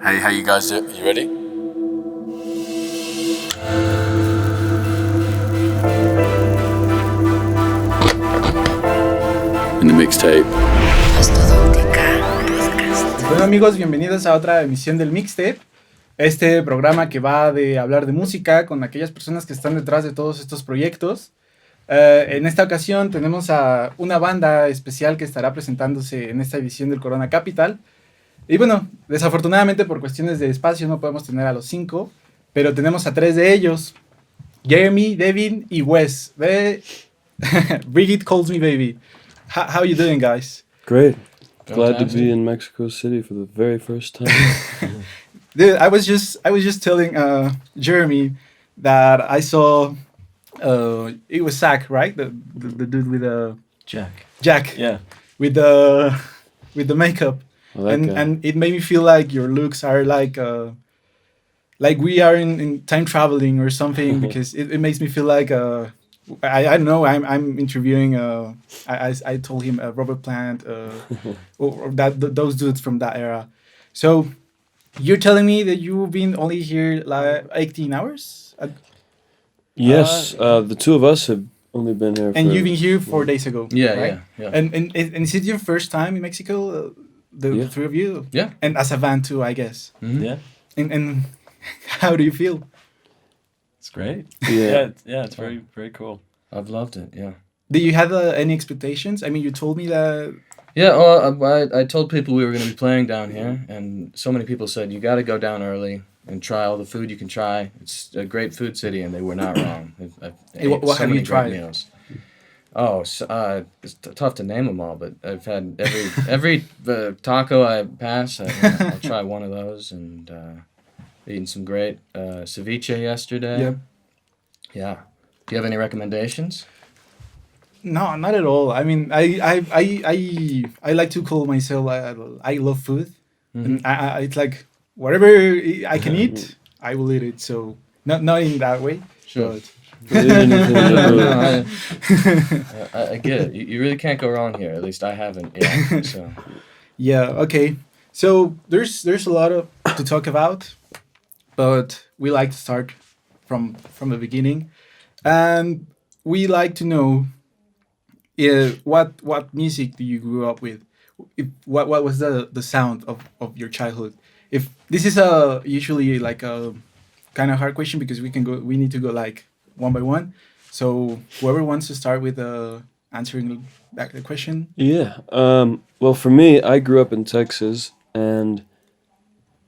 Hey, how you guys do? You ready? In the mixtape. Bueno amigos, bienvenidos a otra emisión del Mixtape, este programa que va de hablar de música con aquellas personas que están detrás de todos estos proyectos. En esta ocasión tenemos a una banda especial que estará presentándose en esta edición del Corona Capital. Y bueno, desafortunadamente por cuestiones de espacio no podemos tener a los 5, pero tenemos a 3 de ellos, Jeremy, Devin y Wes, de Brigitte Calls Me Baby. How you doing, guys? Great. Glad to be in Mexico City for the very first time. Dude, I was just telling Jeremy that I saw it was Zach, right? The dude with the Jack. Yeah. With the makeup. Well, and it made me feel like your looks are like we are in time traveling or something, because it makes me feel like I don't know, I'm interviewing I told him Robert Plant or those dudes from that era. So you're telling me that you've been only here like 18 hours? Yes, the two of us have only been here. And you've been here 4 days ago. Yeah, right? yeah. And is it your first time in Mexico? The three of you? Yeah. And as a band too, I guess. Mm-hmm. Yeah. And how do you feel? It's great. Yeah. It's very, very cool. I've loved it, yeah. Do you have any expectations? I mean, you told me that... Yeah, well, I told people we were going to be playing down here, and so many people said, you got to go down early and try all the food you can try. It's a great food city, and they were not wrong. What have you tried? Meals. Oh, it's tough to name them all, but I've had every taco I pass, I'll try one of those, and eaten some great ceviche yesterday. Yep. Yeah. Do you have any recommendations? No, not at all. I mean, I like to call myself, I love food. Mm-hmm. And it's like, whatever I can eat, I will eat it. So, not in that way. Sure. But I get it. You really can't go wrong here. At least I haven't yet. So. Yeah, okay. So there's a lot to talk about, but we like to start from the beginning, and we like to know what music do you grew up with? What was the sound of your childhood? If this is usually like a kind of hard question, because we need to go like one by one. So whoever wants to start with answering back the question. Yeah. Well, for me, I grew up in Texas and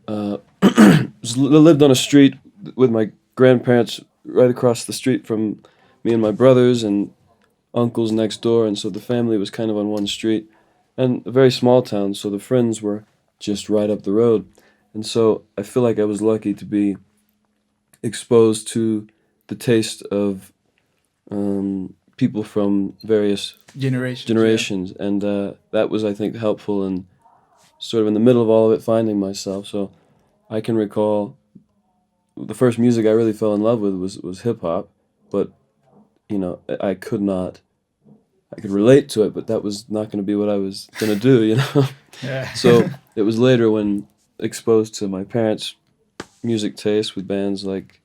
lived on a street with my grandparents right across the street from me and my brothers and uncles next door. And so the family was kind of on one street, and a very small town. So the friends were just right up the road. And so I feel like I was lucky to be exposed to the taste of people from various generations. Yeah. And that was, I think, helpful and sort of in the middle of all of it, finding myself. So I can recall the first music I really fell in love with was hip-hop, but, you know, I could relate to it, but that was not going to be what I was going to do, you know? Yeah. So it was later when exposed to my parents' music taste with bands like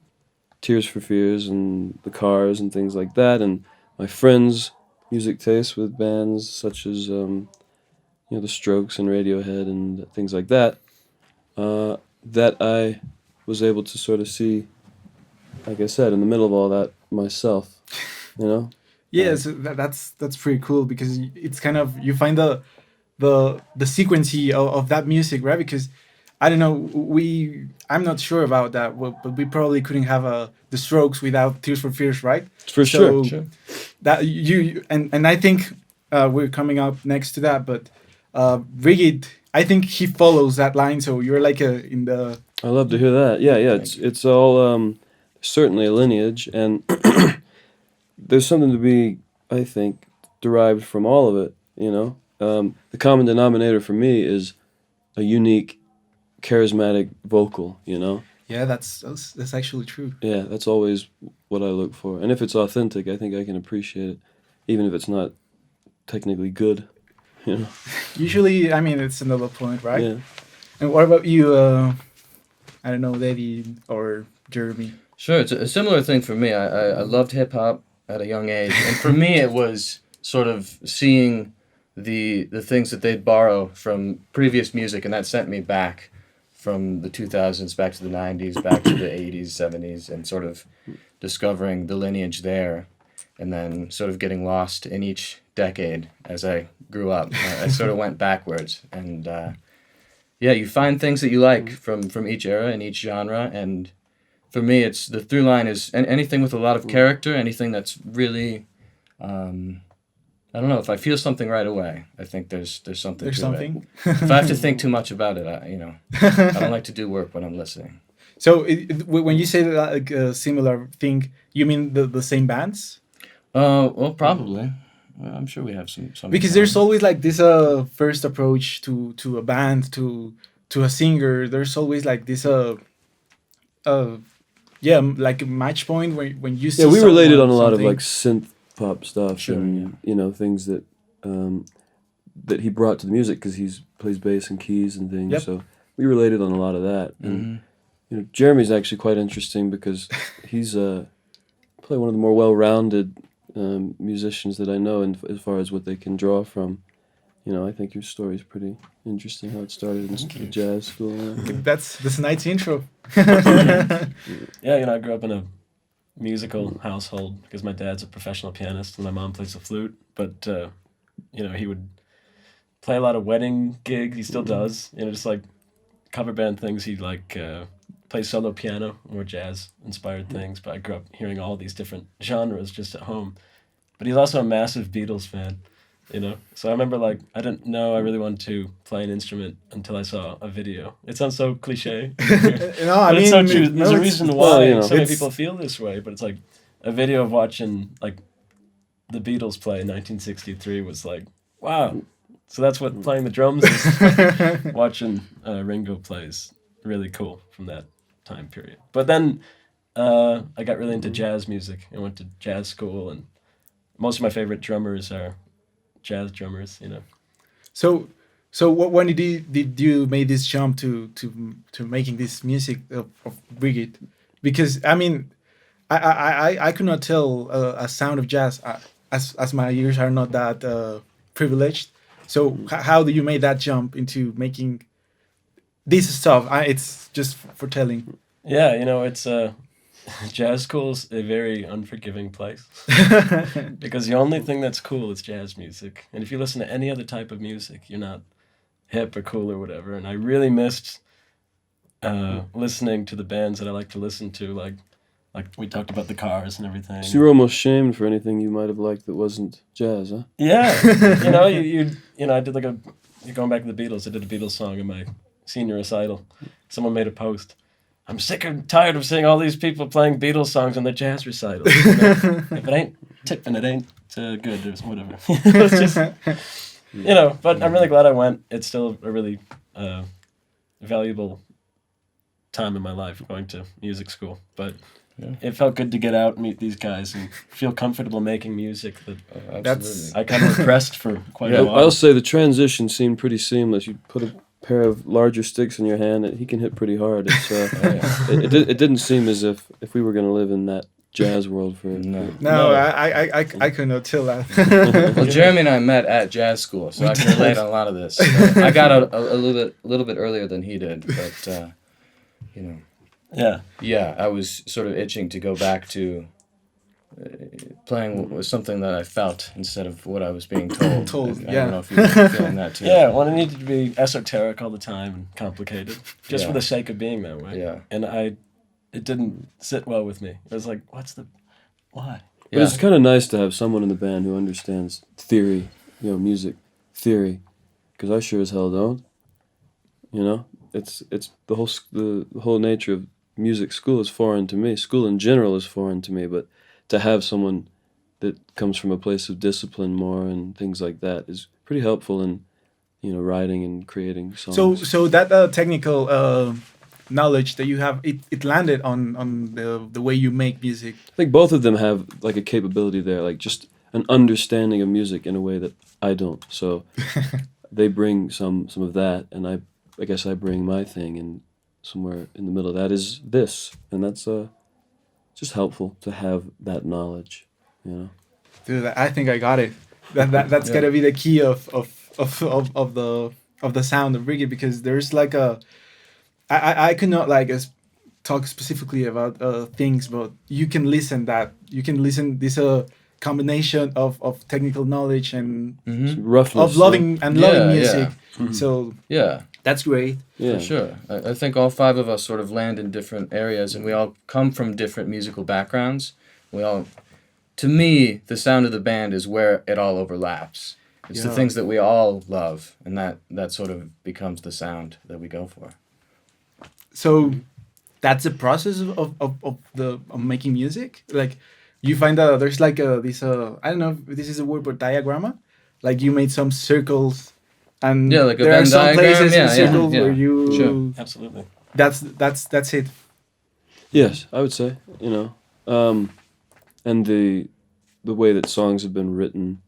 Tears for Fears and The Cars and things like that, and my friends' music taste with bands such as The Strokes and Radiohead and things like that, that I was able to sort of see, like I said, in the middle of all that myself, you know? Yeah, so that's pretty cool, because it's kind of, you find the sequencing of that music, right? Because I don't know, I'm not sure about that, but we probably couldn't have the Strokes without Tears for Fears, right? For sure. That you and I think we're coming up next to that, but Brigitte, I think he follows that line, so you're like in the... I love to hear that. Yeah, it's all certainly a lineage, and there's something to be, I think, derived from all of it, you know? The common denominator for me is a unique, charismatic vocal, you know? Yeah, that's actually true. Yeah, that's always what I look for. And if it's authentic, I think I can appreciate it, even if it's not technically good, you know? Usually, I mean, it's another point, right? Yeah. And what about you, I don't know, Eddie or Jeremy? Sure, it's a similar thing for me. I loved hip hop at a young age, and for me it was sort of seeing the things that they'd borrow from previous music, and that sent me back from the 2000s back to the 90s, back to the 80s, 70s, and sort of discovering the lineage there, and then sort of getting lost in each decade as I grew up. I sort of went backwards, and yeah, you find things that you like from each era and each genre, and for me, it's the through line is anything with a lot of character, anything that's really, I don't know, if I feel something right away, I think there's something There's to something. it. If I have to think too much about it, I don't like to do work when I'm listening. So when you say that, like a similar thing, you mean the same bands? Well, probably. I'm sure we have some. Because there's always like this first approach to a band, to a singer. There's always like this yeah, like a match point when you see Yeah, we related on a lot of something. like synth pop stuff, Sure, and you know, things that that he brought to the music because he plays bass and keys and things. Yep. So we related on a lot of that. And you know, Jeremy's actually quite interesting because he's probably one of the more well-rounded musicians that I know, and as far as what they can draw from. You know, I think your story is pretty interesting. How it started in the jazz school. That's a nice intro. Yeah, you know, I grew up in a musical household because my dad's a professional pianist and my mom plays the flute. But, you know, he would play a lot of wedding gigs. He still does. You know, just like cover band things. He'd like play solo piano, more jazz-inspired things. But I grew up hearing all these different genres just at home. But he's also a massive Beatles fan. You know, so I remember like I didn't know I really wanted to play an instrument until I saw a video. It sounds so cliche, No, I but mean, it's so true. There's a it's- reason why well, you know. so many It's- people feel this way. But it's like a video of watching like the Beatles play in 1963 was like, wow. So that's what playing the drums is. Watching Ringo plays really cool from that time period. But then I got really into jazz music. I went to jazz school, and most of my favorite drummers are jazz drummers, you know. So when did you make this jump to making this music of Brigitte? Because I mean, I could not tell a sound of jazz as my ears are not that privileged. So how do you make that jump into making this stuff? It's just for telling. Yeah, you know, it's jazz school's a very unforgiving place because the only thing that's cool is jazz music. And if you listen to any other type of music, you're not hip or cool or whatever. And I really missed listening to the bands that I like to listen to, like we talked about the Cars and everything. So you were almost shamed for anything you might have liked that wasn't jazz, huh? Yeah, you know, you know, I did like going back to the Beatles. I did a Beatles song in my senior recital. Someone made a post. I'm sick and tired of seeing all these people playing Beatles songs on their jazz recitals. You know? If it ain't tipping, it ain't good or whatever. It's just, you know, but I'm really glad I went. It's still a really valuable time in my life going to music school. But it felt good to get out and meet these guys and feel comfortable making music that That's- I kind of repressed for quite a while. I'll say the transition seemed pretty seamless. You put a pair of larger sticks in your hand, and he can hit pretty hard. It's, it didn't seem as if we were going to live in that jazz world for No, No. I could not tell that. Well, Jeremy and I met at jazz school, so I can relate on a lot of this. I got out a little bit earlier than he did, but you know, Yeah. I was sort of itching to go back to playing was something that I felt instead of what I was being told. I Yeah. don't know if you were feeling that too. Yeah, well, it needed to be esoteric all the time and complicated, just Yeah. for the sake of being that way. Yeah. And it didn't sit well with me. It was like, why? But it's kind of nice to have someone in the band who understands theory, you know, music theory, because I sure as hell don't. You know, it's the whole nature of music school is foreign to me. School in general is foreign to me, but to have someone that comes from a place of discipline more and things like that is pretty helpful in, you know, writing and creating songs. So that technical knowledge that you have, it landed on the way you make music. I think both of them have like a capability there, like just an understanding of music in a way that I don't. So they bring some of that, and I guess I bring my thing, and somewhere in the middle of that is this, and that's just helpful to have that knowledge, you know. Dude, I think I got it. That's Yeah. gotta be the key of the sound of Brigitte, because there's like a I could not like talk specifically about things, but you can listen this combination of technical knowledge and Roughness. of loving Yeah, music. yeah. So Yeah. that's great. Yeah. For sure. I think all five of us sort of land in different areas, and we all come from different musical backgrounds. To me, the sound of the band is where it all overlaps. It's the Yeah. things that we all love, and that sort of becomes the sound that we go for. So that's the process of making music. Like you find out there's like this I don't know if this is a word, but diagramma. Like you made some circles, and Yeah, like a there are Venn some diagram. places Yeah, in yeah, circles yeah. where you Sure. Absolutely. that's it. Yes, I would say, you know, and the way that songs have been written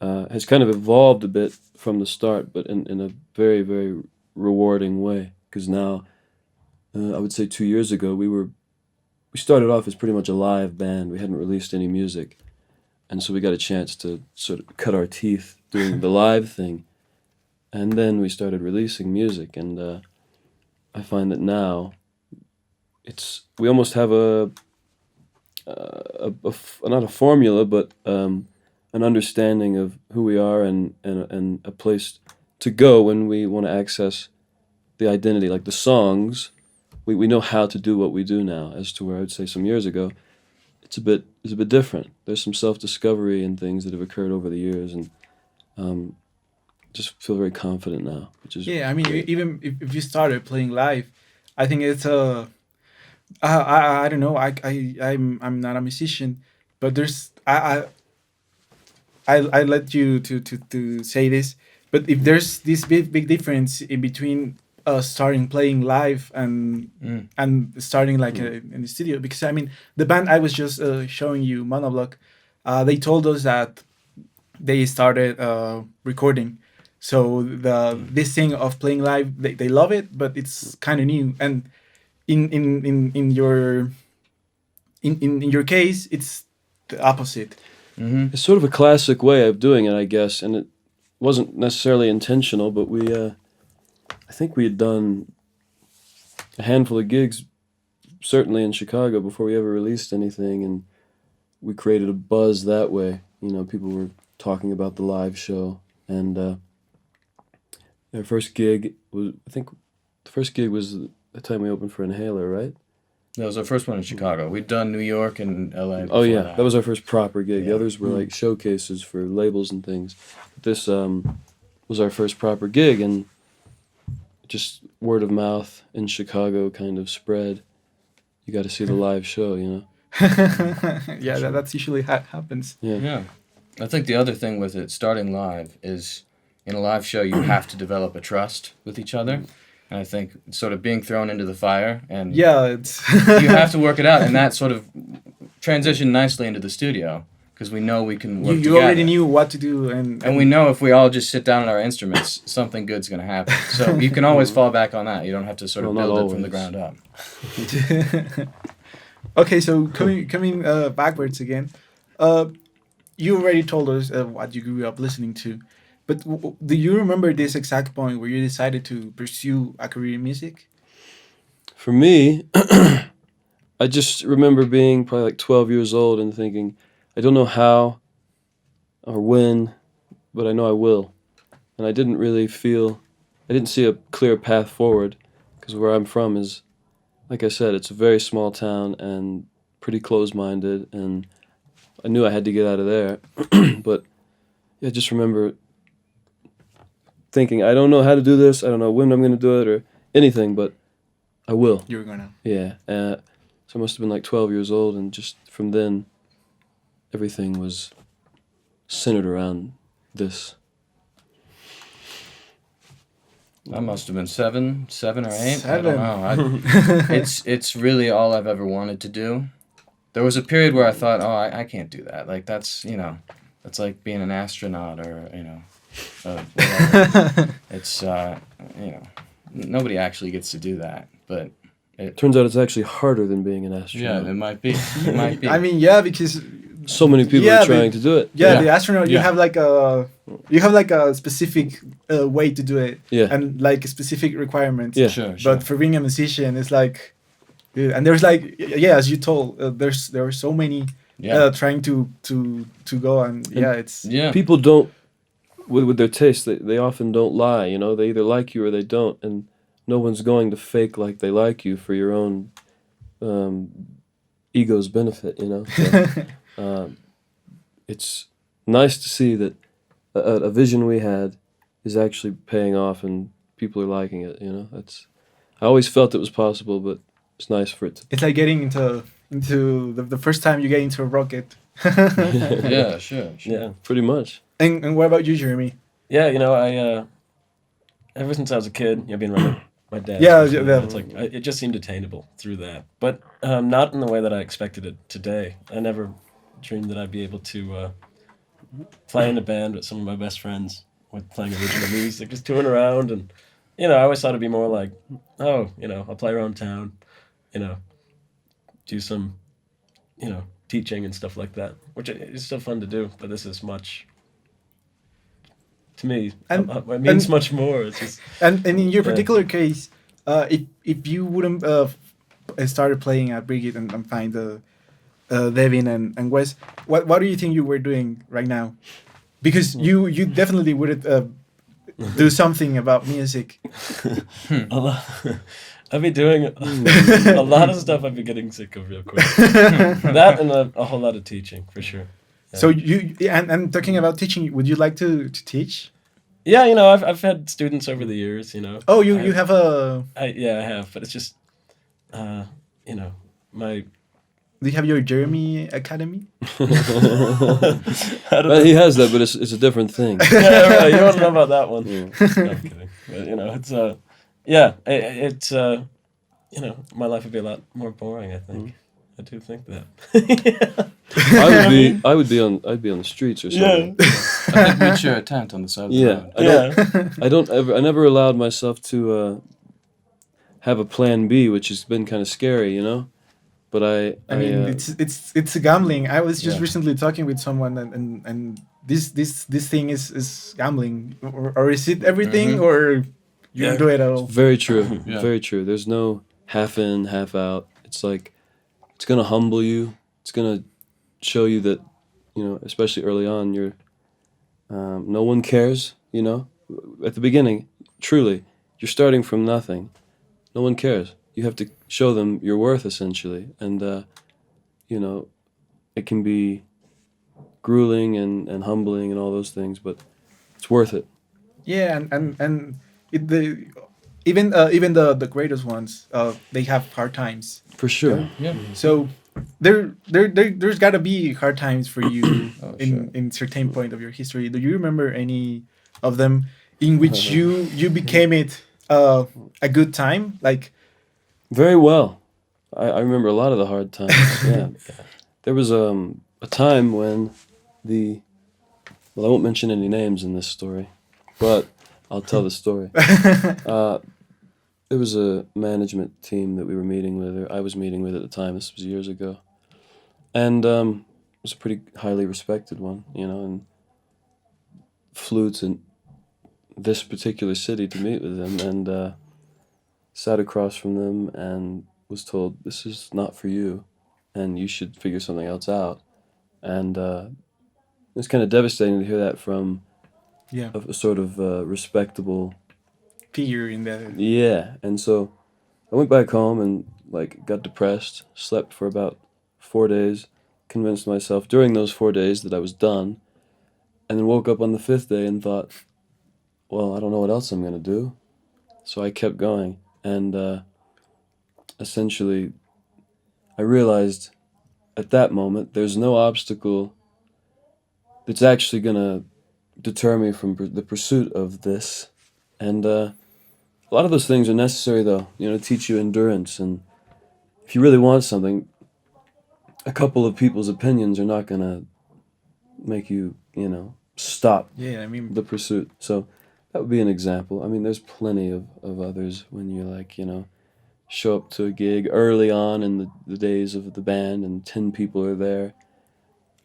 has kind of evolved a bit from the start, but in a very, very rewarding way. Because now, I would say 2 years ago, we started off as pretty much a live band. We hadn't released any music, and so we got a chance to sort of cut our teeth doing the live thing, and then we started releasing music, and I find that now we almost have not a formula, but an understanding of who we are and a place to go when we want to access the identity. Like the songs, we know how to do what we do now, as to where I would say some years ago, it's a bit different. There's some self-discovery and things that have occurred over the years, and just feel very confident now, which is Yeah, I mean, great. even if you started playing live, I think it's I don't know. I'm not a musician, but there's I let you to say this, but if there's this big difference in between starting playing live and starting like in the studio, because I mean the band I was just showing you, Monoblock, they told us that they started recording, so this thing of playing live, they love it, but it's kind of new. And in your case, it's the opposite. It's sort of a classic way of doing it, I guess, and it wasn't necessarily intentional, but I think we had done a handful of gigs, certainly in Chicago, before we ever released anything, and we created a buzz that way. You know, people were talking about the live show, and our first gig was, I think, the first gig was the time we opened for Inhaler, right? That was our first one in Chicago. We'd done New York and LA. Oh yeah, that was our first proper gig. Yeah. The others were like showcases for labels and things. But this was our first proper gig, and just word of mouth in Chicago kind of spread. You got to see the live show, you know. Yeah, that's usually how it happens. Yeah. I think the other thing with it starting live is in a live show you have to develop a trust with each other. And I think sort of being thrown into the fire and Yeah, it's you have to work it out, and that sort of transitioned nicely into the studio because we know we can work you together. already knew what to do, and we know if we all just sit down at our instruments, something good's going to happen. So you can always fall back on that. You don't have to sort of Well, not build it from the always. ground up. Okay, so coming backwards again, you already told us what you grew up listening to, but do you remember this exact point where you decided to pursue a career in music? For me, I just remember being probably like 12 years old and thinking, I don't know how or when, but I know I will. And I didn't see a clear path forward, because where I'm from is, like I said, it's a very small town and pretty closed-minded, and I knew I had to get out of there. But yeah, I just remember thinking, I don't know how to do this, I don't know when I'm going to do it or anything, but I will. You were gonna. Yeah. So I must have been like 12 years old, and just from then, everything was centered around this. I must have been seven or eight. Seven. I don't know. It's really all I've ever wanted to do. There was a period where I thought, oh, I can't do that. Like that's that's like being an astronaut or whatever. It's nobody actually gets to do that. but Turns out it's actually harder than being an yeah, astronaut. it might be. It might be. I mean, yeah, because So many people Yeah, are trying to do it. yeah, the astronaut you Yeah. have like a specific way to do it, Yeah. and like specific requirements. Yeah. Sure. But for being a musician, it's like, and there's like, yeah, as you told, there are so many yeah. trying to go, and yeah, it's Yeah. People don't, with their taste, they often don't lie, you know? They either like you or they don't, and no one's going to fake like they like you for your own ego's benefit, you know? So, it's nice to see that a vision we had is actually paying off and people are liking it, you know? I always felt it was possible, but it's nice for it to... it's like getting into the first time you get into a rocket. Yeah. Sure. Yeah. Pretty much. And what about you, Jeremy? Yeah, you know, I ever since I was a kid, you know, being around my dad. Yeah, especially, yeah. it's like it just seemed attainable through that, but not in the way that I expected it today. I never dreamed that I'd be able to play in a band with some of my best friends, with playing original music, just touring around, and you know, I always thought it'd be more like, oh, you know, I'll play around town, you know, do some, you know, teaching and stuff like that, which is still fun to do, but this is much. To me, And- it means much more. It's just And in your Yeah. particular case, if you wouldn't started playing at Brigitte and find Devin and Wes, what do you think you were doing right now? Because you definitely would do something about music. a lot. I'd be doing a lot of stuff. I'd be getting sick of real quick. That and a whole lot of teaching for sure. Yeah. So and talking about teaching, would you like to teach? Yeah, you know, I've had students over the years. You know. Oh, you have a. I have, but it's just, you know, my. Do you have your Jeremy Academy? Well, he has that, but it's a different thing. Yeah, right. You don't know about that one. Yeah. No, I'm kidding. But you know, it's yeah, it's you know, my life would be a lot more boring. I think. I do think that. I'd be on the streets or something. I think we'd share a tent on the side of the Yeah. road. I never allowed myself to have a plan B, which has been kind of scary, you know. But I mean, it's a gambling. I was just Yeah. recently talking with someone, and this thing is gambling, or is it everything, or you don't do it at all? very true. Yeah. Very true. There's no half in, half out. It's like it's gonna humble you. It's gonna show you that, you know, especially early on, you're no one cares. You know, at the beginning, truly, you're starting from nothing. No one cares. You have to show them your worth, essentially, and you know, it can be grueling and humbling and all those things, but it's worth it. Yeah, and even the greatest ones, they have hard times. For sure. Yeah. So there's got to be hard times for you Oh, in certain point of your history. Do you remember any of them in which you became it a good time? Like, Very well. I remember a lot of the hard times. Yeah. There was a time when well, I won't mention any names in this story, but I'll tell the story. There was a management team that we were meeting with, or I was meeting with at the time. This was years ago. And it was a pretty highly respected one, you know, and flew to this particular city to meet with them, and sat across from them and was told, this is not for you, and you should figure something else out. And it was kind of devastating to hear that from yeah, a sort of respectable... figure in that. Yeah, and so I went back home and like got depressed, slept for about 4 days, convinced myself during those 4 days that I was done, and then woke up on the 5th day and thought, well, I don't know what else I'm going to do. So I kept going, and essentially I realized at that moment there's no obstacle that's actually going to deter me from the pursuit of this. And a lot of those things are necessary, though, you know, to teach you endurance. And if you really want something, a couple of people's opinions are not going to make you, you know, stop Yeah, I mean, the pursuit. So that would be an example. I mean, there's plenty of others when you're like, you know, show up to a gig early on in the days of the band and 10 people are there.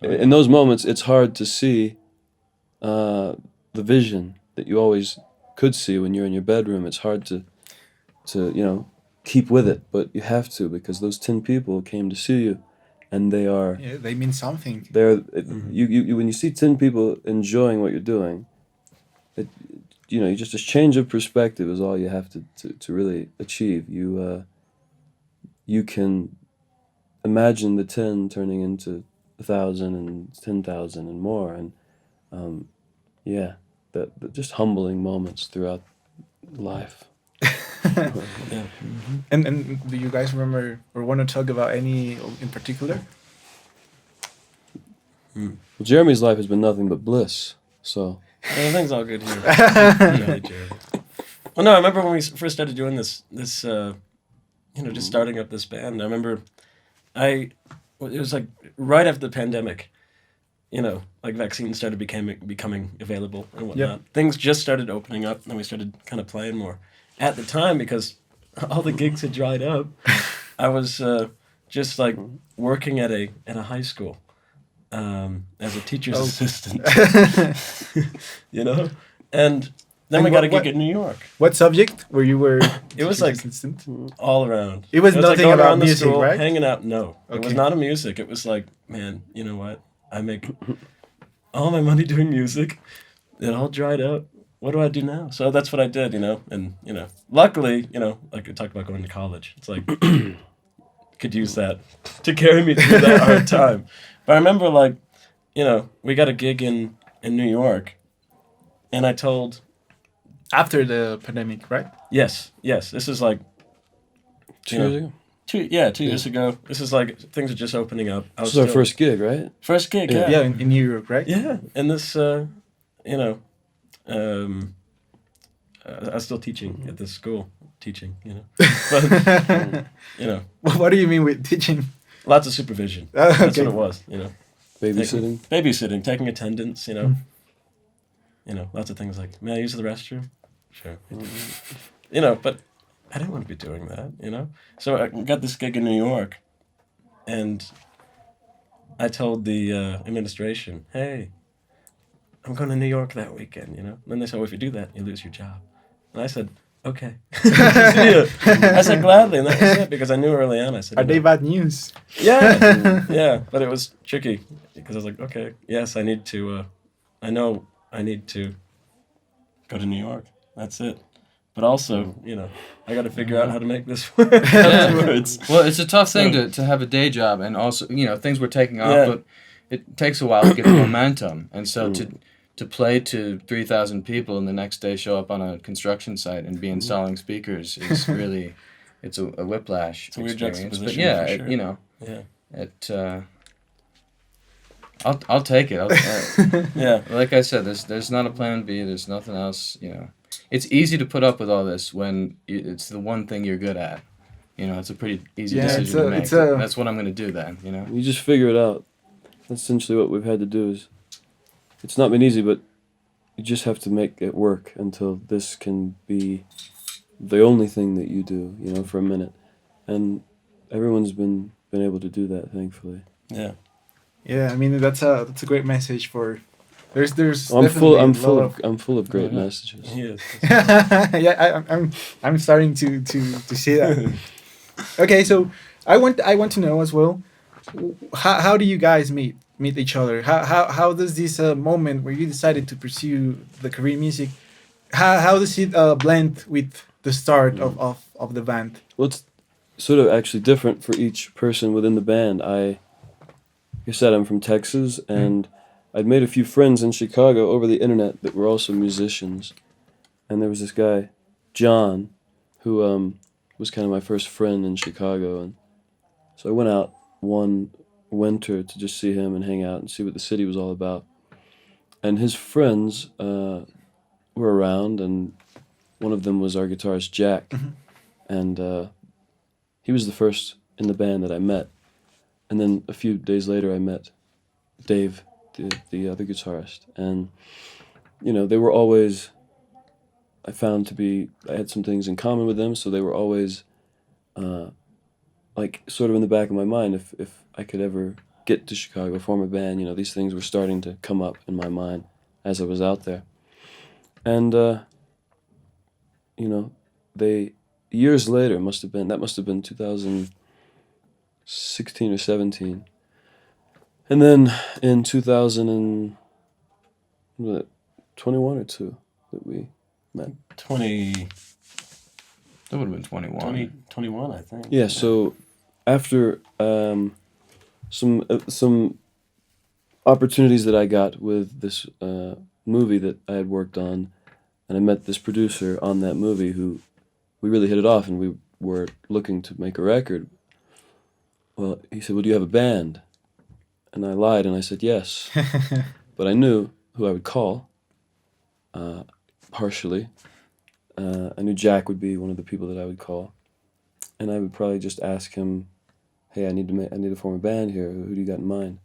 In those moments, it's hard to see the vision that you always could see when you're in your bedroom. It's hard to keep with it, but you have to, because those 10 people came to see you, and they are... Yeah, they mean something. You when you see 10 people enjoying what you're doing, you just a change of perspective is all you have to really achieve. You can imagine the 10 turning into 1,000 and 10,000 and more, and that just humbling moments throughout life. Yeah. And do you guys remember or want to talk about any in particular? Well, Jeremy's life has been nothing but bliss, so... Everything's all good here. Really, Jeremy. Well, no, I remember when we first started doing this, just starting up this band. I remember it was like right after the pandemic, like vaccines started becoming available and whatnot. Yep. Things just started opening up, and we started kind of playing more. At the time, because all the gigs had dried up, I was just like working at a high school as a teacher's assistant. And then we got a gig in New York. What subject where you were? It was like assistant? all around. It was nothing going about around the music, school, right? hanging out. No, it was Okay. not a music. It was like, man, you know what? I make all my money doing music. It all dried up. What do I do now? So that's what I did, and luckily, like I talked about going to college. It's like could use that to carry me through that hard time. But I remember, like, we got a gig in New York, and I told... After the pandemic, right? Yes. This is like... 2 years ago? 2 years ago. This is like, things are just opening up. This was our first gig, right? First gig, yeah. Yeah, in New York, right? Yeah, and this, I was still teaching at this school. But, What do you mean with teaching? lots of supervision. Okay. That's what it was, Babysitting. Babysitting, taking attendance, lots of things like, may I use the restroom? Sure. But I didn't want to be doing that, So I got this gig in New York, and I told the administration, hey, I'm going to New York that weekend, And then they said, well, if you do that, you lose your job. And I said, okay. I said, gladly, and that was it, because I knew early on, I said... Are they bad news? Yeah, but it was tricky, because I was like, okay, yes, I need to, I know I need to go to New York, that's it. But also, I got to figure out how to make this work afterwards. Well, it's a tough thing to have a day job, and also, things were taking off, Yeah. but it takes a while to get the momentum. And so to play to 3,000 people and the next day show up on a construction site and be installing speakers is really, it's a whiplash It's a weird experience. But juxtaposition, yeah, for sure. it, I'll take it. Yeah. Like I said, there's not a plan B. There's nothing else. It's easy to put up with all this when it's the one thing you're good at. It's a pretty easy decision to make. That's what I'm going to do then. You just figure it out. That's essentially what we've had to do. It's not been easy, but you just have to make it work until this can be the only thing that you do, for a minute. And everyone's been able to do that, thankfully. Yeah. Yeah, I mean that's a great message for. There's. I'm definitely I'm full of great messages. Yes. Yeah, I'm starting to see that. Okay, so I want to know as well, how do you guys meet each other? How does this moment where you decided to pursue the career music, how does it blend with the start of the band? Well, it's sort of actually different for each person within the band. Like I said, I'm from Texas, and I'd made a few friends in Chicago over the internet that were also musicians. And there was this guy, John, who was kind of my first friend in Chicago. And so I went out one winter to just see him and hang out and see what the city was all about. And his friends were around, and one of them was our guitarist, Jack. And he was the first in the band that I met. And then a few days later, I met Dave, the other guitarist. And, they were always, I found to be, I had some things in common with them, so they were always like sort of in the back of my mind, if I could ever get to Chicago, form a band, these things were starting to come up in my mind as I was out there. And, they, years later, must have been 2016 or 17. And then in 2021 or 2 that we met. 20, That would have been 21. 2021, I think. Yeah, so after some opportunities that I got with this movie that I had worked on, and I met this producer on that movie who we really hit it off, and we were looking to make a record. Well, he said, "Well, do you have a band?" And I lied, and I said yes. But I knew who I would call, partially. I knew Jack would be one of the people that I would call. And I would probably just ask him, "Hey, I need to form a band here. Who do you got in mind?"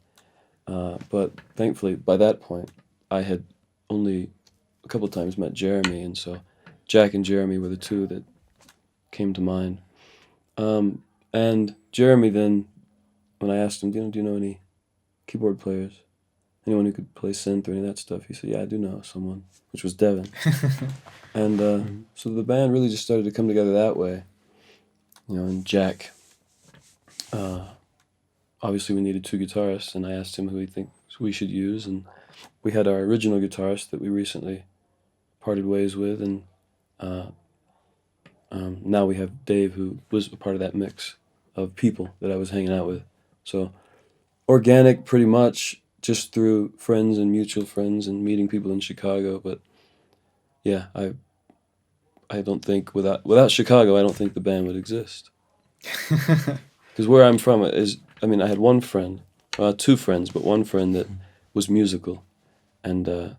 But thankfully, by that point, I had only a couple of times met Jeremy, and so Jack and Jeremy were the two that came to mind. And Jeremy then, when I asked him, do you know any keyboard players? Anyone who could play synth or any of that stuff? He said, "Yeah, I do know someone," which was Devin. And so the band really just started to come together that way. And Jack, obviously we needed 2 guitarists, and I asked him who he thinks we should use, and we had our original guitarist that we recently parted ways with, and now we have Dave, who was a part of that mix of people that I was hanging out with. So organic, pretty much, just through friends and mutual friends and meeting people in Chicago. But yeah, I don't think without Chicago, I don't think the band would exist. Because where I'm from I had one friend, 2 friends, but one friend that was musical, and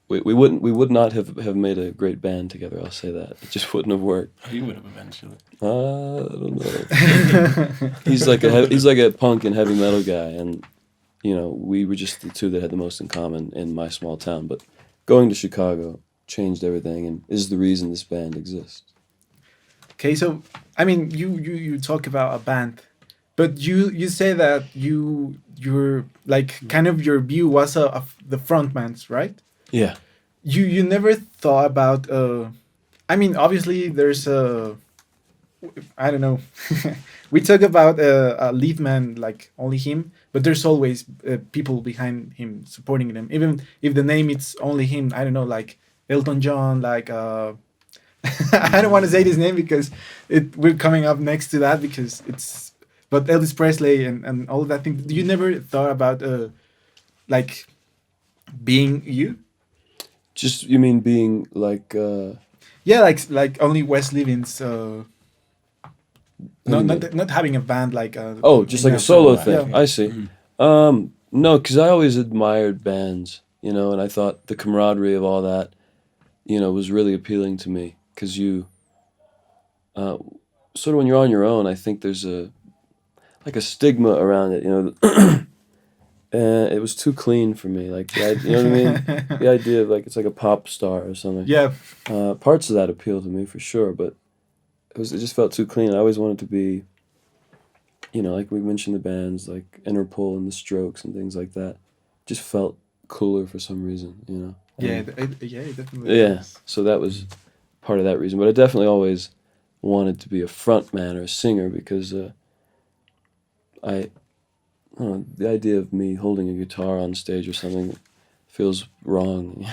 we would not have made a great band together. I'll say that it just wouldn't have worked. He would have eventually. I don't know. He's like a punk and heavy metal guy, and we were just the 2 that had the most in common in my small town. But going to Chicago changed everything, and is the reason this band exists. Okay, so you talk about a band, but you say that you're like kind of your view was of the frontmans, right? Yeah. You never thought about obviously there's I don't know. We talk about a lead man, like only him, but there's always people behind him supporting him, even if the name it's only him. I don't know, like Elton John, like I don't want to say his name because we're coming up next to that because it's, but Elvis Presley and all of that thing. You never thought about like being you? Just, you mean being like Yeah, like only Wes Living's. Not having a band like. Just like a solo thing. Yeah. I see. No, because I always admired bands, and I thought the camaraderie of all that, was really appealing to me. Because sort of when you're on your own, I think there's a stigma around it, and it was too clean for me. Like, you know what I mean? The idea of like it's like a pop star or something. Yeah. Parts of that appealed to me for sure, but it just felt too clean. I always wanted to be, like we mentioned the bands like Interpol and the Strokes and things like that. Just felt cooler for some reason, Yeah, And, it definitely. yeah. Is. So that was part of that reason, but I definitely always wanted to be a front man or a singer because I don't know, the idea of me holding a guitar on stage or something feels wrong.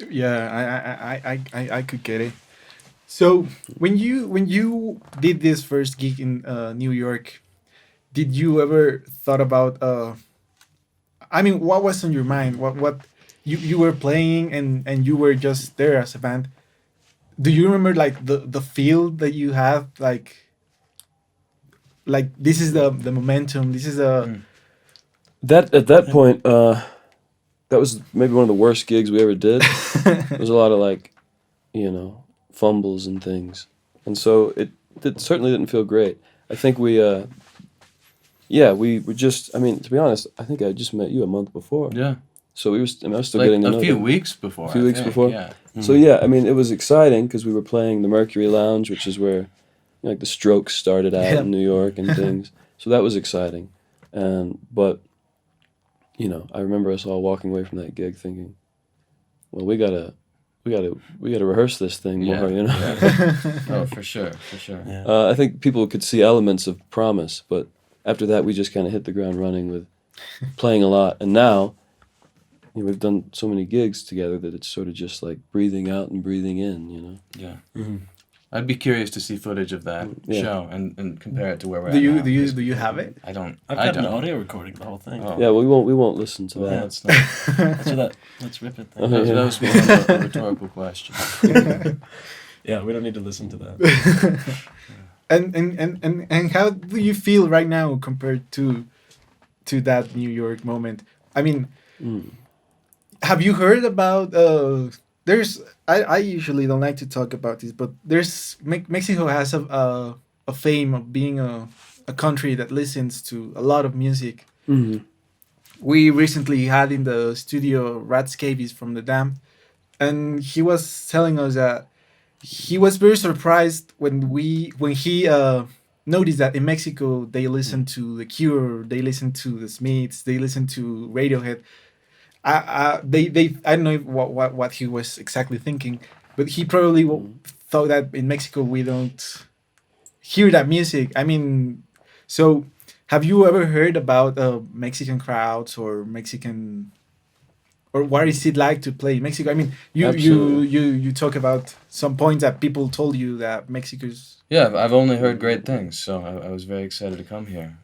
Yeah, I could get it. So when you did this first gig in New York, did you ever thought about what was on your mind? What you were playing and you were just there as a band. Do you remember like the feel that you had like this is the momentum, this is That at that point, that was maybe one of the worst gigs we ever did. There was a lot of like, fumbles and things, and so it certainly didn't feel great. I think we were just. To be honest, I think I just met you a month before. Yeah. So I was still Like getting to a know few them. weeks before. A few I weeks think, before? Yeah. So yeah, I mean, it was exciting because we were playing the Mercury Lounge, which is where like the Strokes started out Yeah. in New York and things. So that was exciting, but you know, I remember us all walking away from that gig thinking, well, we gotta rehearse this thing Yeah, more, you know. yeah. Oh, for sure. Yeah. I think people could see elements of promise, but after that, we just kind of hit the ground running with playing a lot, and now. You know, we've done so many gigs together that it's sort of just like breathing out and breathing in, you know. Yeah. Mm-hmm. I'd be curious to see footage of that Yeah. show and compare it to where we're Do at you now. do you have it? I don't. I've I got an don't. audio recording of the whole thing. Oh. Yeah, we won't listen to Yeah, that. it's not. Let's do that. Let's rip it. Then. Oh, yeah. That was more of a rhetorical question. Yeah, we don't need to listen to that. And how do you feel right now compared to that New York moment? I mean, have you heard about there's I usually don't like to talk about this, but there's Mexico has a fame of being a country that listens to a lot of music. Hmm. We recently had in the studio Rats Cavies from the Dam, and he was telling us that he was very surprised when he noticed that in Mexico they listen to The Cure, they listen to the Smiths, they listen to Radiohead. They I don't know what he was exactly thinking, but he probably thought that in Mexico we don't hear that music. I mean, so have you ever heard about Mexican crowds or Mexican, or what is it like to play in Mexico? I mean, Absolutely. you talk about some points that people told you that Mexico's. Yeah, I've only heard great things, so I was very excited to come here.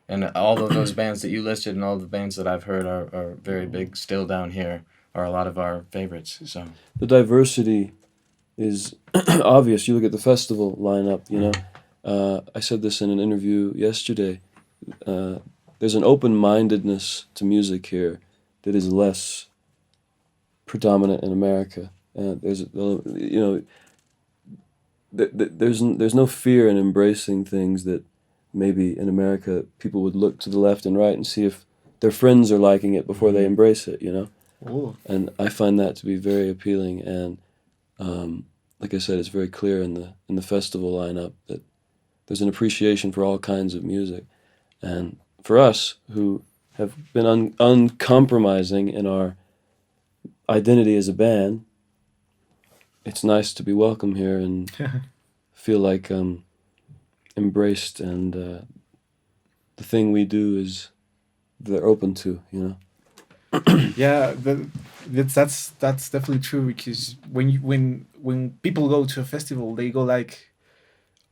And all of those bands that you listed and all the bands that I've heard are very big still down here, are a lot of our favorites. So The diversity is obvious. You look at the festival lineup, you know. I said this in an interview yesterday. There's an open-mindedness to music here that is less predominant in America. You know, there's no fear in embracing things that maybe in America people would look to the left and right and see if their friends are liking it before they embrace it, you know. Oh. And I find that to be very appealing. And like I said, it's very clear in the festival lineup that there's an appreciation for all kinds of music. And for us, who have been uncompromising in our identity as a band, it's nice to be welcome here and feel like embraced, and the thing we do is they're open to, you know. Yeah, that's definitely true, because when people go to a festival, they go like,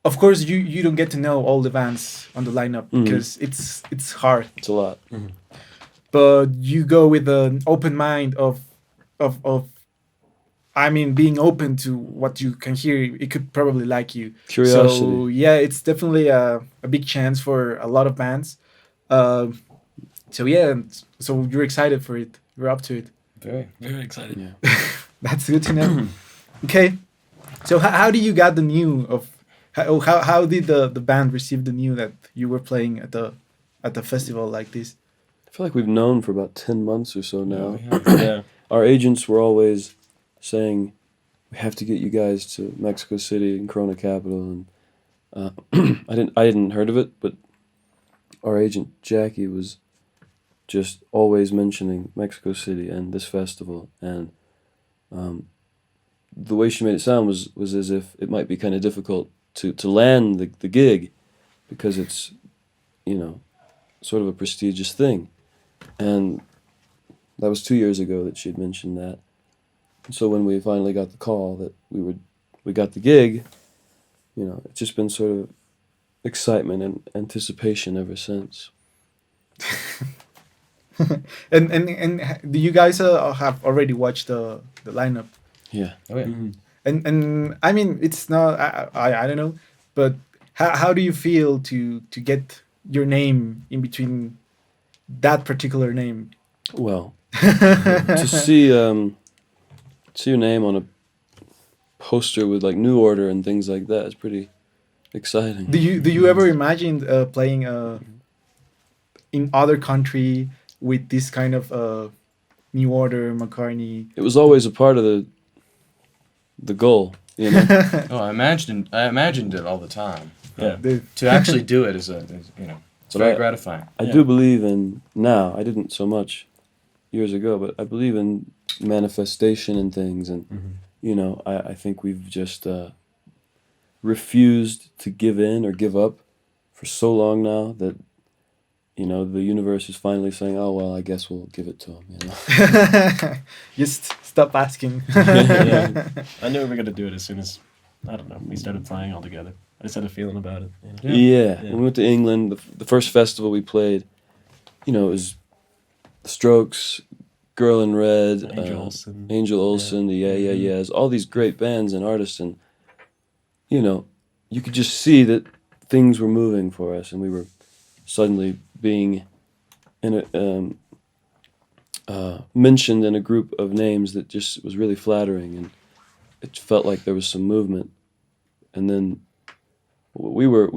of course you don't get to know all the bands on the lineup because it's hard, It's a lot. but you go with an open mind of I mean, being open to what you can hear. It could probably like you. Curiosity. So yeah, it's definitely a big chance for a lot of bands. So yeah, so you're excited for it. You're up to it. very. Very excited. Yeah. That's good to know. Okay, so how do you got the news of how did the band receive the news that you were playing at the festival like this? I feel like we've known for about 10 months or so now. Yeah. Our agents were always saying, we have to get you guys to Mexico City and Corona Capital, and I hadn't heard of it, but our agent Jackie was just always mentioning Mexico City and this festival, and the way she made it sound was as if it might be kind of difficult to land the gig, because it's, you know, sort of a prestigious thing. And that was 2 years ago that she had mentioned that. And so when we finally got the call that we got the gig, you know, it's just been sort of excitement and anticipation ever since. and do you guys have already watched the lineup? Yeah. Oh yeah. And I mean, it's not I don't know, but how do you feel to get your name in between that particular name? Well, to see your name on a poster with like New Order and things like that is pretty exciting. Do you ever imagine playing in other country with this kind of New Order, McCartney. It was always a part of the goal, you know. Oh, I imagined it all the time. Yeah. To actually do it is it's very But gratifying. I do believe in now. I didn't so much years ago, but I believe in manifestation and things, and you know, I think we've just refused to give in or give up for so long now that, you know, the universe is finally saying, "Oh well, I guess we'll give it to him." You know. Just stop asking. Yeah. I knew we were gonna do it as soon as, I don't know, we started playing all together. I just had a feeling about it. You know? Yeah. When we went to England, the first festival we played, you know, it was The Strokes, Girl in Red, Angel Olsen, the Yeah Yeah Yeahs, all these great bands and artists, and you know, you could just see that things were moving for us, and we were suddenly being in mentioned in a group of names that just was really flattering, and it felt like there was some movement, and then we were,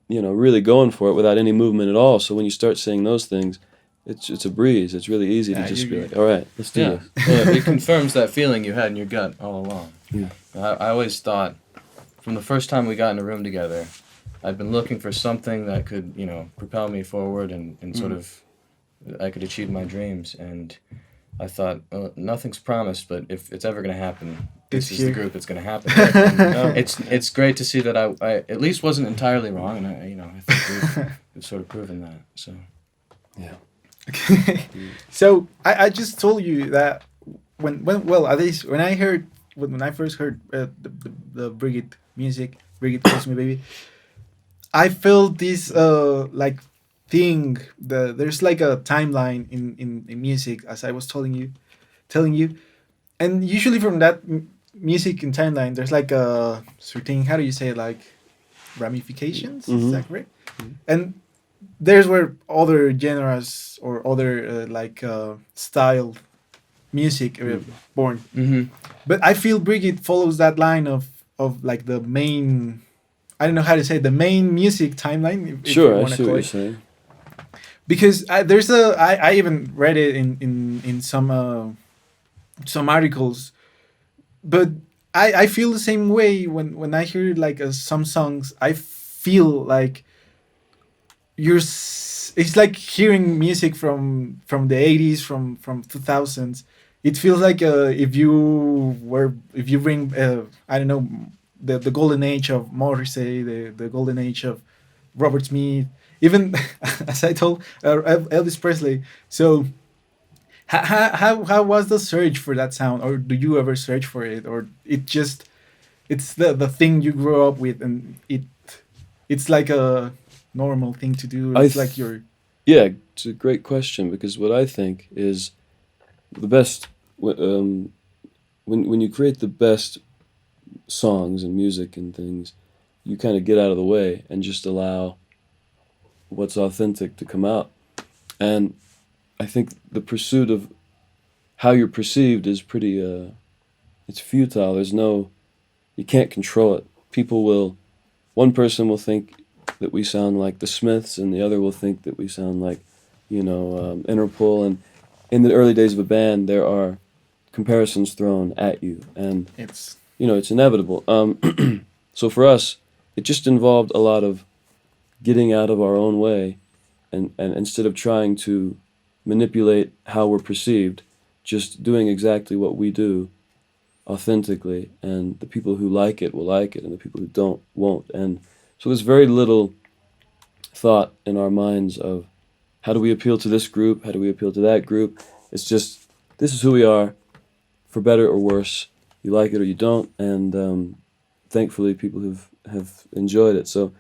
you know, really going for it without any movement at all. So when you start saying those things, it's a breeze. It's really easy to just be like, all right, let's do this. Well, it confirms that feeling you had in your gut all along. Yeah. I always thought, from the first time we got in a room together, I'd been looking for something that could, you know, propel me forward and sort of, I could achieve my dreams. And I thought, nothing's promised, but if it's ever going to happen, this is the group that's going to happen. It's great to see that I at least wasn't entirely wrong, and I think we've sort of proven that. So, Yeah. Okay. So I just told you that when at least when I first heard the Brigitte music, Brigitte Calls Me Baby, I felt this like thing. There's like a timeline in music, as I was telling you, and usually from that music and timeline, there's like a certain, how do you say it, like ramifications? Is that correct? And there's where other genres or other style music born. But I feel Brigitte follows that line of like the main, I don't know how to say it, the main music timeline. If Sure, you I see what you're saying. Because I even read it in some articles, but I feel the same way when I hear like some songs. I feel like it's like hearing music from the 80s, from 2000s. It feels like if you bring I don't know, the golden age of Morrissey, the golden age of Robert Smith, even as I told Elvis Presley. So how was the search for that sound, or do you ever search for it, or it's the thing you grew up with, and it's like a normal thing to do? It's like your... Yeah, it's a great question, because what I think is the best when you create the best songs and music and things, you kind of get out of the way and just allow what's authentic to come out. And I think the pursuit of how you're perceived is pretty it's futile. You can't control it. One person will think that we sound like the Smiths, and the other will think that we sound like, Interpol. And in the early days of a band, there are comparisons thrown at you, and it's inevitable. So for us, it just involved a lot of getting out of our own way, and instead of trying to manipulate how we're perceived, just doing exactly what we do authentically, and the people who like it will like it, and the people who don't won't. And so there's very little thought in our minds of how do we appeal to this group, how do we appeal to that group. It's just, this is who we are, for better or worse. You like it or you don't, and thankfully people have enjoyed it. So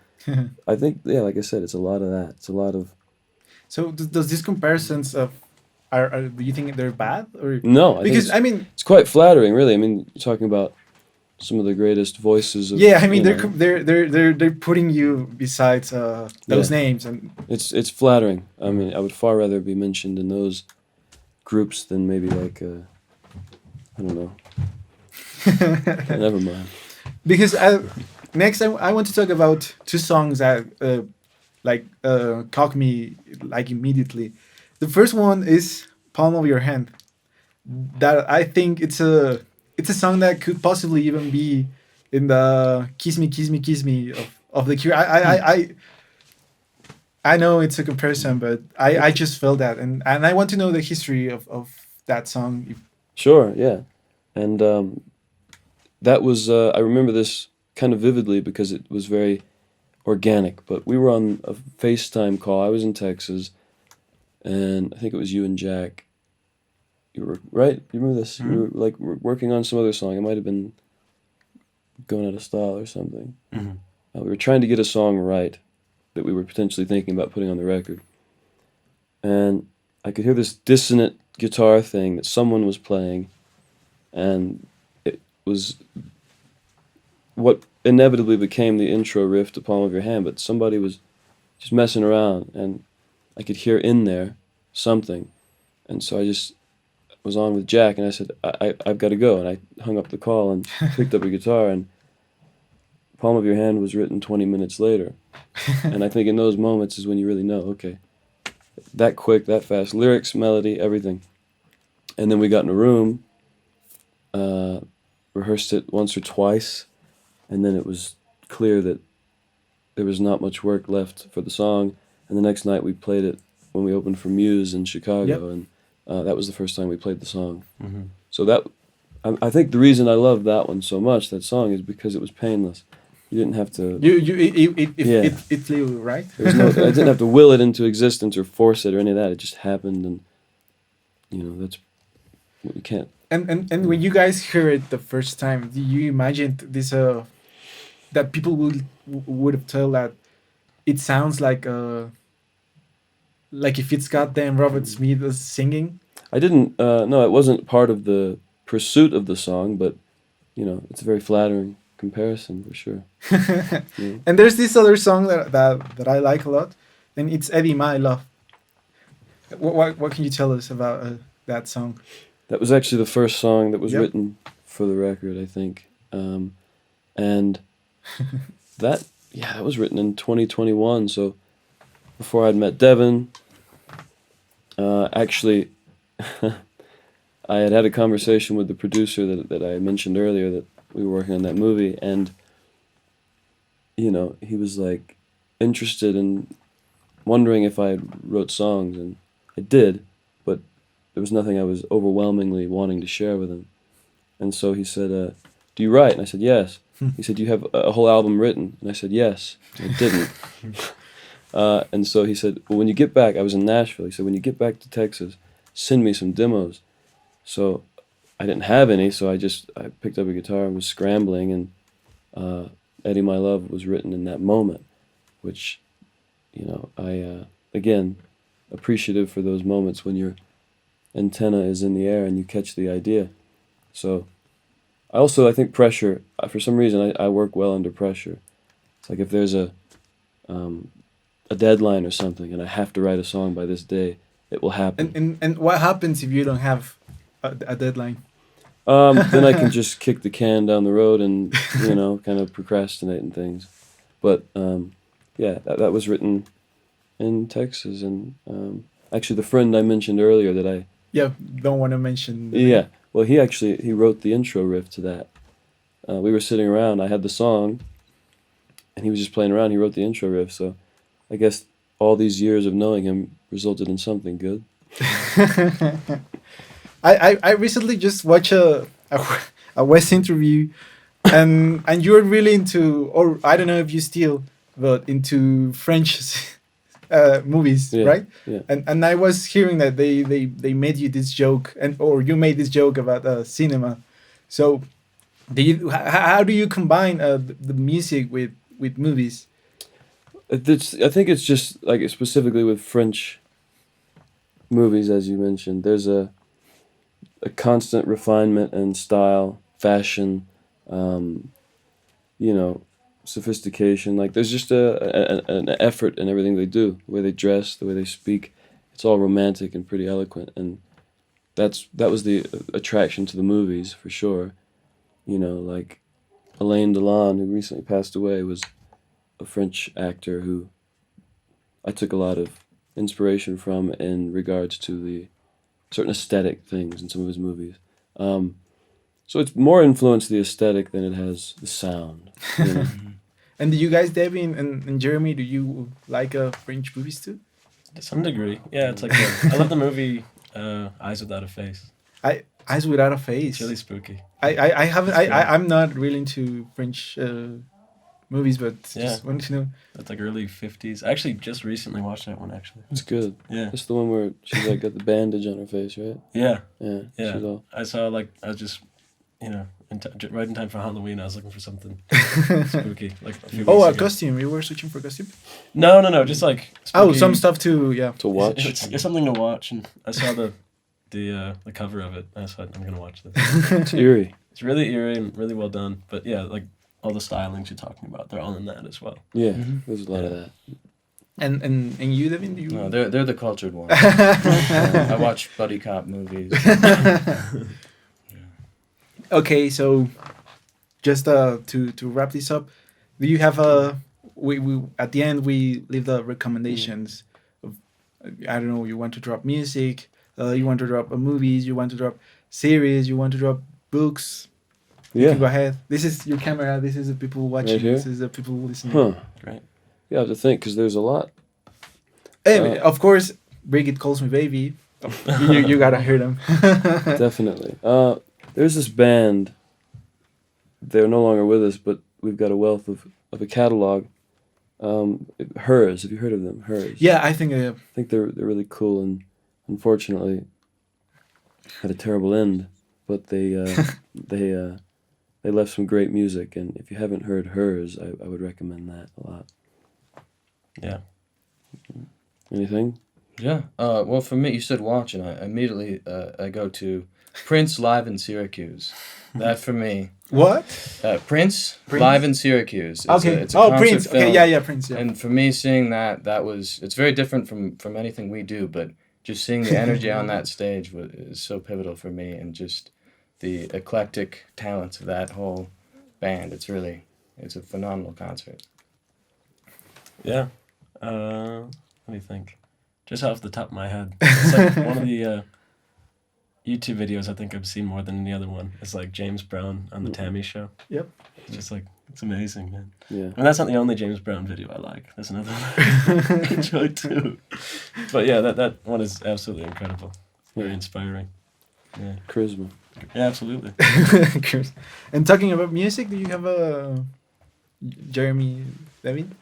I think, like I said, it's a lot of that. It's a lot of... So does these comparisons are do you think they're bad, or no? Because it's quite flattering, really. I mean, you're talking about some of the greatest voices of... Yeah, I mean, they're putting you besides those names, and it's flattering. I mean, I would far rather be mentioned in those groups than maybe like I don't know. Never mind. Because next I want to talk about two songs that caught me like immediately. The first one is Palm of Your Hand. That I think it's a song that could possibly even be in the Kiss Me of the Cure. I know it's a comparison, but I just felt that, and I want to know the history of that song. Sure, yeah. And that was, I remember this kind of vividly because it was very organic. But we were on a FaceTime call. I was in Texas, and I think it was you and Jack. You were, right? You remember this? Mm-hmm. You were like working on some other song. It might have been Going Out of Style or something. Mm-hmm. We were trying to get a song right that we were potentially thinking about putting on the record. And I could hear this dissonant guitar thing that someone was playing, and it was what inevitably became the intro riff to Palm of Your Hand, but somebody was just messing around, and I could hear in there something. And so I just was on with Jack, and I said, I've got to go. And I hung up the call and picked up a guitar, and Palm of Your Hand was written 20 minutes later. And I think in those moments is when you really know, okay, that quick, that fast, lyrics, melody, everything. And then we got in a room, rehearsed it once or twice, and then it was clear that there was not much work left for the song. And the next night we played it when we opened for Muse in Chicago, and that was the first time we played the song. Mm-hmm. So that, I think the reason I love that one so much, that song, is because it was painless. You didn't have to. It flew, right? There was no, I didn't have to will it into existence or force it or any of that. It just happened, and that's what you can't. And when you guys hear it the first time, do you imagine this that people would have told that it sounds like if it's goddamn Robert Smith is singing? I didn't. No, it wasn't part of the pursuit of the song, but it's a very flattering comparison for sure. Yeah. And there's this other song that I like a lot, and it's Eddie My Love. What can you tell us about that song? That was actually the first song that was Yep. written for the record, I think. And that was written in 2021, so before I'd met Devin. Actually, I had a conversation with the producer that I mentioned earlier, that we were working on that movie, and he was like interested in wondering if I wrote songs, and I did, but there was nothing I was overwhelmingly wanting to share with him. And so he said, do you write? And I said, yes. He said, do you have a whole album written? And I said, yes. I didn't. And so he said, well, when you get back, I was in Nashville. He said, when you get back to Texas, send me some demos. So I didn't have any, so I picked up a guitar and was scrambling, and Eddie My Love was written in that moment, which, I, again, appreciative for those moments when your antenna is in the air and you catch the idea. So I think pressure, for some reason, I work well under pressure. It's like if there's a deadline or something, and I have to write a song by this day, it will happen. And what happens if you don't have a deadline? Then I can just kick the can down the road and kind of procrastinate and things. But that was written in Texas, and actually the friend I mentioned earlier that I don't want to mention. Well, he wrote the intro riff to that. We were sitting around. I had the song, and he was just playing around. He wrote the intro riff, so I guess all these years of knowing him resulted in something good. I recently just watched a West interview, and you're really into, or I don't know if you still, but into French movies, right? Yeah. And I was hearing that they made you this joke, or you made this joke about cinema. So, how do you combine the music with movies? I think it's just like specifically with French movies, as you mentioned. There's a constant refinement and style, fashion, sophistication. Like there's just an effort in everything they do, the way they dress, the way they speak. It's all romantic and pretty eloquent, and that was the attraction to the movies for sure. Like Alain Delon, who recently passed away, was a French actor who I took a lot of inspiration from in regards to the certain aesthetic things in some of his movies. So it's more influenced the aesthetic than it has the sound. You know? And do you guys, Debbie and Jeremy, do you like French movies too? To some degree, yeah. It's like I love the movie Eyes Without a Face. Eyes Without a Face. It's really spooky. I haven't. I'm not really into French movies, but just wanted to know. That's like early 50s. I actually just recently watched that one, actually. It's good. Yeah. It's the one where she's like got the bandage on her face, right? Yeah. Yeah. Yeah. She's all... I saw, like, I was just, you know, right in time for Halloween, I was looking for something spooky. Like a few weeks ago. Costume. You were searching for costume? No. Just like spooky. Some stuff to, yeah. To watch. It's something to watch, and I saw the cover of it. I thought, I'm gonna watch this. It's eerie. It's really eerie and really well done. But yeah, like all the stylings you're talking about, they're all in that as well. Yeah, there's a lot of that. And you, Devin, do you? No, they're the cultured ones. I watch buddy cop movies. Okay, so just to wrap this up, do you have we at the end we leave the recommendations of, I don't know, you want to drop music, you want to drop movies, you want to drop series, you want to drop books. You Yeah. can go ahead. This is your camera. This is the people watching. Right here? This is the people listening. Huh. Great. You have to think, because there's a lot. And of course, Brigitte Calls Me Baby. You gotta hear them. Definitely. There's this band. They're no longer with us, but we've got a wealth of a catalog. Hers. Have you heard of them? Hers. Yeah, I think. I think they're really cool, and unfortunately had a terrible end. But they left some great music, and if you haven't heard Hers, I would recommend that a lot. Yeah. Anything? Yeah. Well, for me, you said watch, and I immediately I go to Prince live in Syracuse. That for me. What? Prince live in Syracuse. It's a concert Prince. film. Okay, yeah, Prince. Yeah. And for me, seeing that was, it's very different from anything we do, but just seeing the energy on that stage is so pivotal for me, and just the eclectic talents of that whole band. It's a phenomenal concert. Yeah. Let me think. Just off the top of my head, it's like one of the YouTube videos I think I've seen more than any other one. It's like James Brown on the Tammy Show. Yep. It's just like, it's amazing, man. Yeah. And that's not the only James Brown video I like. There's another one I enjoy too. But yeah, that one is absolutely incredible. Very inspiring. Yeah. Charisma. Yeah, absolutely. And talking about music, do you have a Jeremy, Devin?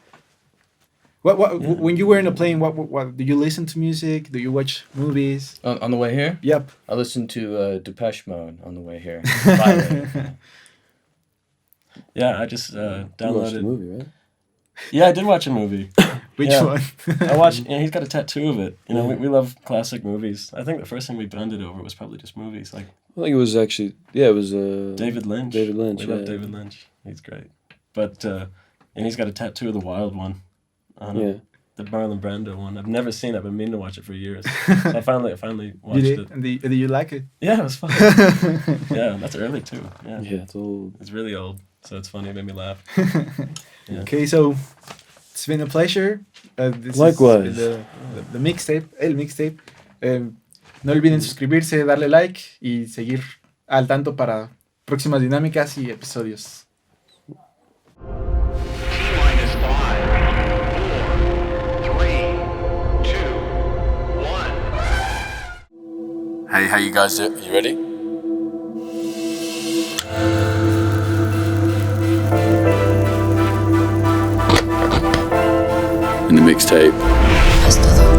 When you were in a plane, what do you listen to music? Do you watch movies? On the way here? Yep. I listened to Depeche Mode on the way here. Violent. Yeah, I just You watched the downloaded. movie, right? Yeah, I did watch a movie. Which Yeah. one? I watched. Yeah, he's got a tattoo of it. You know, we love classic movies. I think the first thing we bonded over was probably just movies. Like I think it was actually, it was David Lynch. David Lynch, We love yeah. David Lynch. He's great. But and he's got a tattoo of the Wild One on him. Yeah. The Marlon Brando one. I've never seen it. I've been meaning to watch it for years. So I finally You watched did? it. And do you like it? Yeah, it was fun. Yeah, that's early too. Yeah. Yeah, it's old. It's really old, so it's funny. It made me laugh. Yeah. Okay, so it's been a pleasure. This Likewise. is the mixtape, elMixTape. No olviden suscribirse, darle like y seguir al tanto para próximas dinámicas y episodios. T-minus 5, 4, 3, 2, 1. Hey, how you guys? You ready? In the mixtape. Es todo